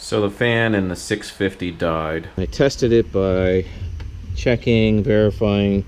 So the fan in the 650 died. I tested it by checking, verifying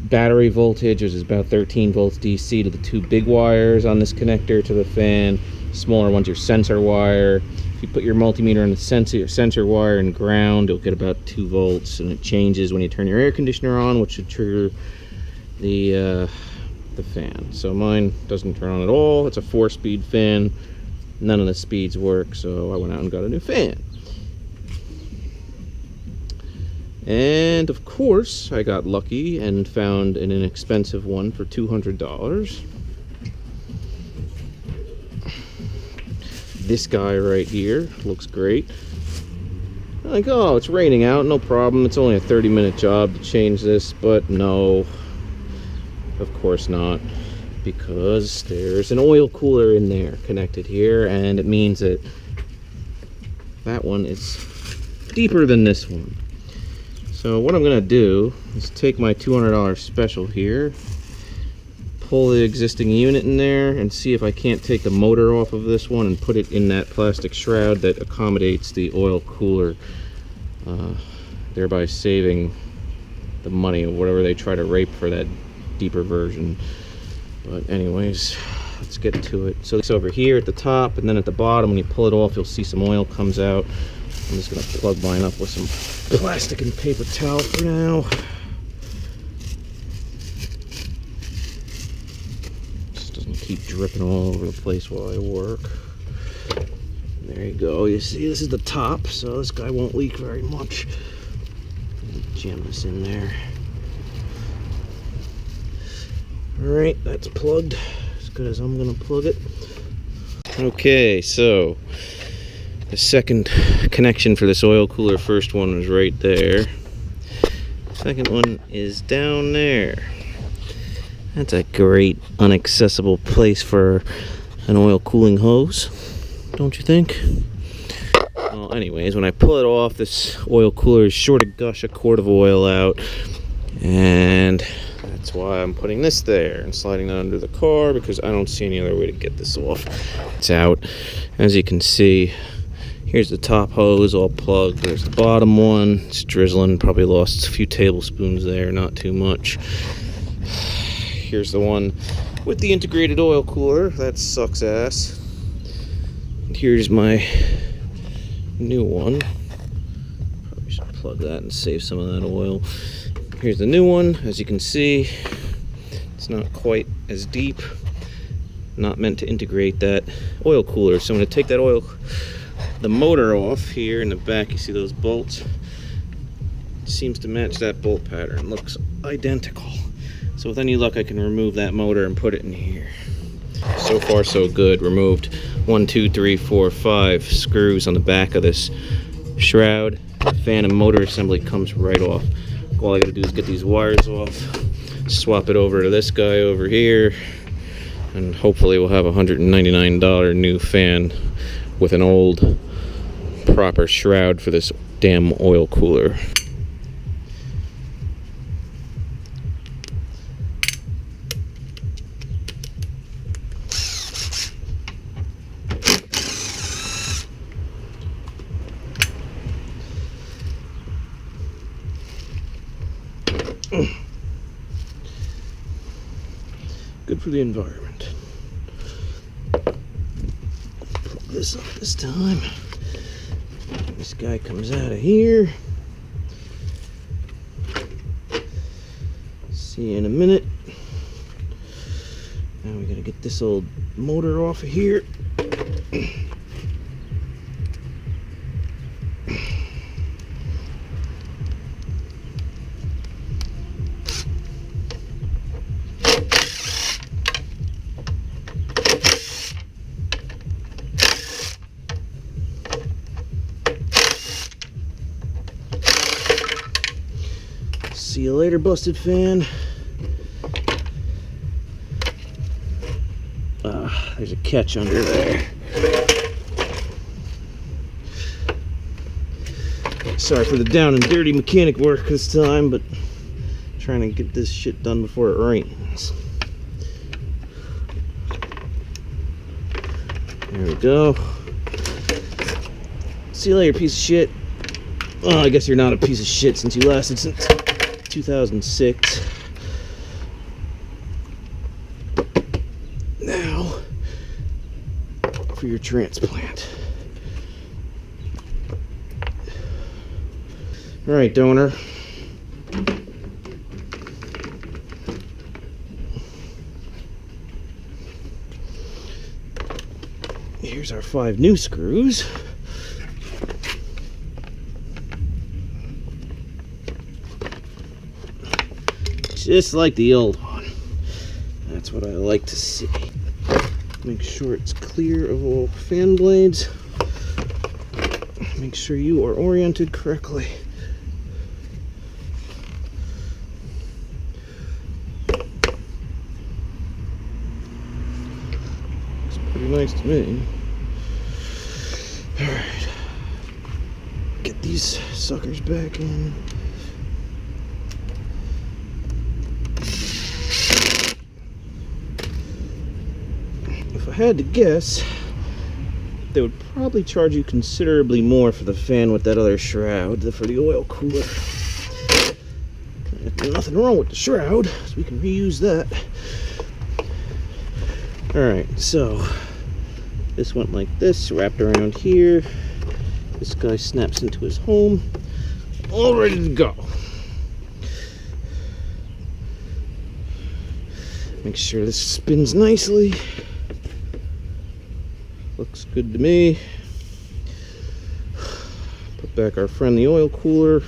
battery voltage, which is about 13 volts DC, to the two big wires on this connector to the fan. Smaller one's your sensor wire. If you put your multimeter on the sensor wire and ground, you'll get about 2 volts, and it changes when you turn your air conditioner on, which should trigger the fan. So mine doesn't turn on at all. It's a 4-speed fan. None of the speeds work, so I went out and got a new fan. And of course, I got lucky and found an inexpensive one for $200. This guy right here looks great. I'm like, oh, it's raining out, no problem. It's only a 30-minute job to change this, but no, of course not. Because there's an oil cooler in there connected here, and it means that that one is deeper than this one. So what I'm gonna do is take my $200 special here, pull the existing unit in there, and see if I can't take the motor off of this one and put it in that plastic shroud that accommodates the oil cooler, thereby saving the money of whatever they try to rape for that deeper version. But anyways, let's get to it. So it's over here at the top, and then at the bottom, when you pull it off, you'll see some oil comes out. I'm just gonna plug mine up with some plastic and paper towel for now. Just doesn't keep dripping all over the place while I work. There you go. You see, this is the top, so this guy won't leak very much. Jam this in there. Alright, that's plugged as good as I'm gonna plug it. Okay, so the second connection for this oil cooler, first one was right there. Second one is down there. That's a great inaccessible place for an oil cooling hose, don't you think? Well, anyways, when I pull it off, this oil cooler is sure to gush a quart of oil out, and that's why I'm putting this there and sliding that under the car, because I don't see any other way to get this off. It's out. As you can see, here's the top hose all plugged. There's the bottom one. It's drizzling. Probably lost a few tablespoons there, not too much. Here's the one with the integrated oil cooler. That sucks ass. And here's my new one. Probably should plug that and save some of that oil. Here's the new one. As you can see, it's not quite as deep. Not meant to integrate that oil cooler. So I'm going to take that the motor off here in the back. You see those bolts? It seems to match that bolt pattern. Looks identical. So with any luck, I can remove that motor and put it in here. So far, so good. Removed 1, 2, 3, 4, 5 screws on the back of this shroud. The fan and motor assembly comes right off. All I gotta do is get these wires off, swap it over to this guy over here, and hopefully we'll have a $199 new fan with an old proper shroud for this damn oil cooler. Good for the environment. Plug this up this time. This guy comes out of here. See you in a minute. Now we gotta get this old motor off of here. See you later, busted fan. There's a catch under there. Sorry for the down and dirty mechanic work this time, but I'm trying to get this shit done before it rains. There we go. See you later, piece of shit. Oh, I guess you're not a piece of shit since you lasted since 2006. Now, for your transplant. All right, donor. Here's our 5 new screws. Just like the old one. That's what I like to see. Make sure it's clear of all fan blades. Make sure you are oriented correctly. Looks pretty nice to me. Alright. Get these suckers back in. If I had to guess, they would probably charge you considerably more for the fan with that other shroud than for the oil cooler. There's nothing wrong with the shroud, so we can reuse that. Alright, so this went like this, wrapped around here. This guy snaps into his home, all ready to go. Make sure this spins nicely. Looks good to me. Put back our friendly oil cooler.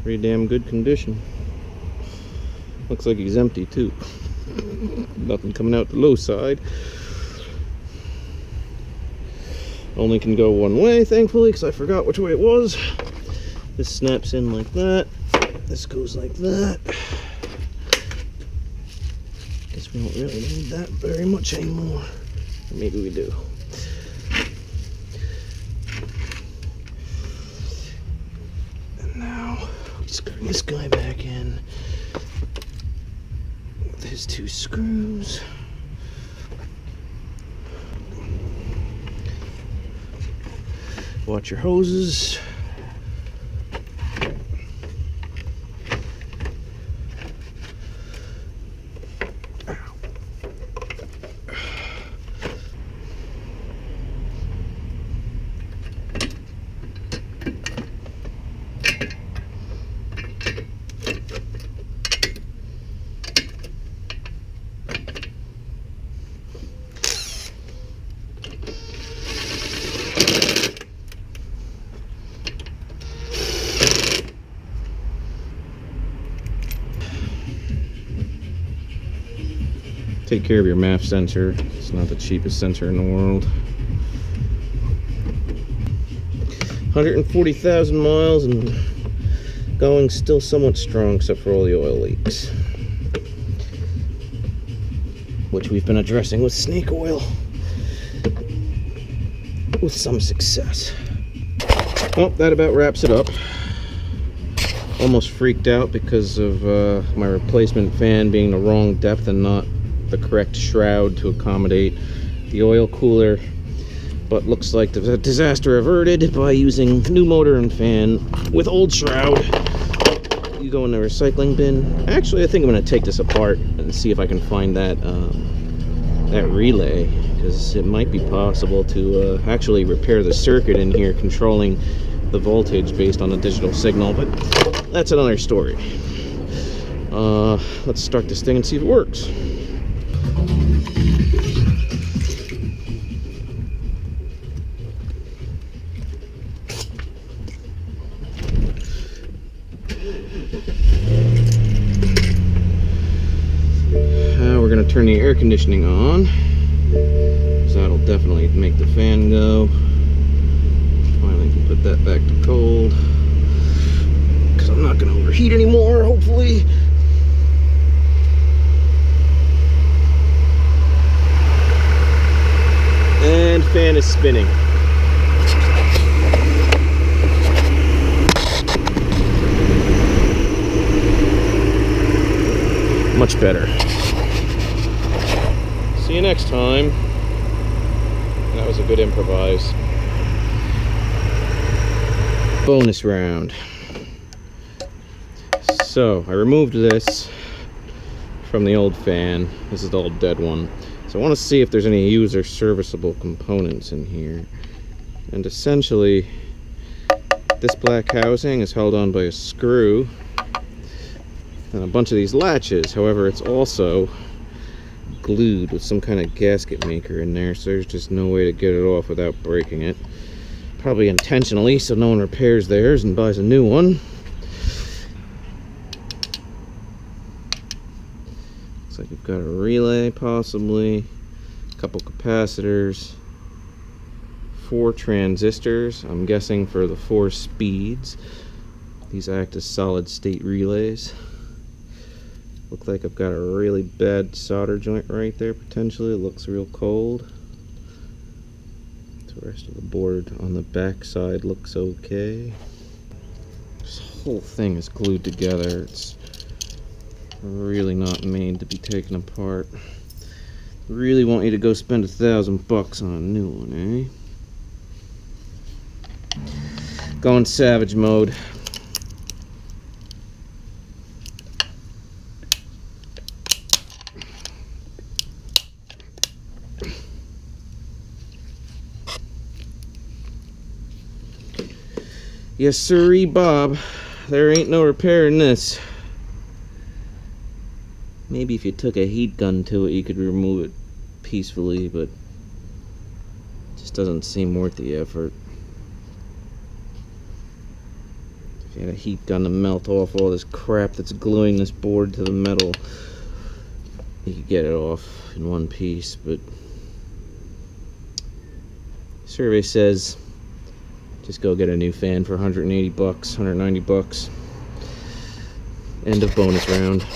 Pretty damn good condition. Looks like he's empty too. Nothing coming out the low side. Only can go one way, thankfully, because I forgot which way it was. This snaps in like that. This goes like that. Guess we don't really need that very much anymore. Or maybe we do. And now we screw this guy back in with his 2 screws. Watch your hoses. Take care of your MAF sensor. It's not the cheapest sensor in the world. 140,000 miles and going still somewhat strong except for all the oil leaks, which we've been addressing with snake oil with some success. Well, that about wraps it up. Almost freaked out because of my replacement fan being the wrong depth and not the correct shroud to accommodate the oil cooler, but looks like the disaster averted by using new motor and fan with old shroud. You go in the recycling bin. Actually, I think I'm going to take this apart and see if I can find that that relay, because it might be possible to actually repair the circuit in here controlling the voltage based on the digital signal, but that's another story. Let's start this thing and see if it works. We're going to turn the air conditioning on, so that'll definitely make the fan go. Finally can put that back to cold, because I'm not going to overheat anymore, hopefully. And fan is spinning. much better. See you next time. That was a good improvise. Bonus round. So I removed this from the old fan. This is the old dead one. So I want to see if there's any user serviceable components in here. And essentially, this black housing is held on by a screw and a bunch of these latches. However, it's also glued with some kind of gasket maker in there, so there's just no way to get it off without breaking it. Probably intentionally, so no one repairs theirs and buys a new one. Looks like we've got a relay, possibly, a couple capacitors, 4 transistors, I'm guessing for the 4 speeds. These act as solid state relays. Look like I've got a really bad solder joint right there, potentially. It looks real cold. The rest of the board on the back side looks okay. This whole thing is glued together. It's really not made to be taken apart. Really want you to go spend $1,000 on a new one, eh? Going savage mode. Yes, sirree, Bob. There ain't no repairing this. Maybe if you took a heat gun to it, you could remove it peacefully, but it just doesn't seem worth the effort. If you had a heat gun to melt off all this crap that's gluing this board to the metal, you could get it off in one piece, but survey says just go get a new fan for $180, $190. End of bonus round.